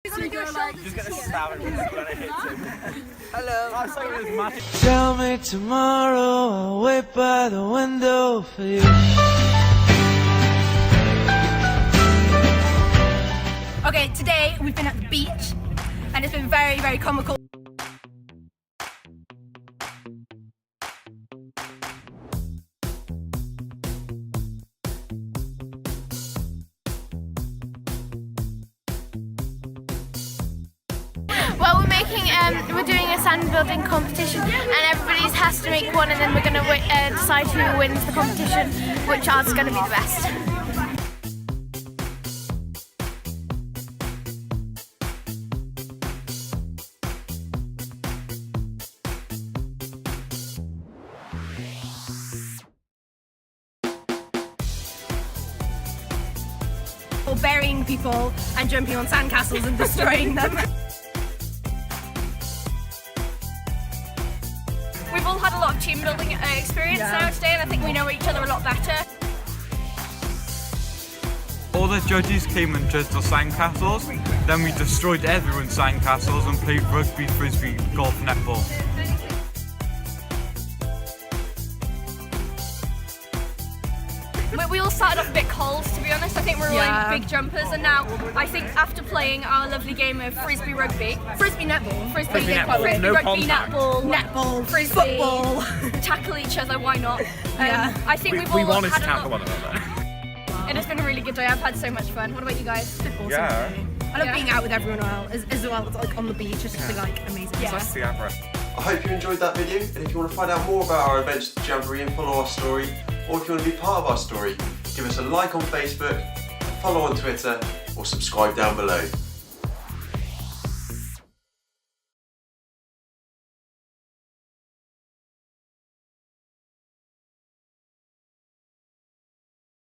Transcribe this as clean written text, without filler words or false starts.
Just gonna stab him when I hit him. Hello. I saw it was magic. Tell me tomorrow, I'll wait by the window for you. Okay, today we've been at the beach and it's been very, very comical. Well, we're doing a sand building competition, and everybody has to make one, and then we're going to decide who wins the competition, which art's going to be the best. Burying people and jumping on sandcastles and destroying them. We've all had a lot of team building experience now today, and I think we know each other a lot better. All the judges came and judged our sandcastles, then we destroyed everyone's sandcastles and played rugby, frisbee, golf, netball. We all started off a bit cold, to be honest. I think we're all in big jumpers, and now I think after playing our lovely game of frisbee rugby, Frisbee netball. frisbee No rugby, contact. Netball, frisbee, football. tackle each other, why not? Yeah. I think We we've all wanted to had a tackle lot. one another. It has been a really good day. I've had so much fun. What about you guys? Awesome. Yeah. I love being out with everyone as well. It's like on the beach, it's just like amazing. Yeah. That's the average. I hope you enjoyed that video, and if you want to find out more about our adventures to Jamboree and follow our story, or if you want to be part of our story, give us a like on Facebook, follow on Twitter, or subscribe down below.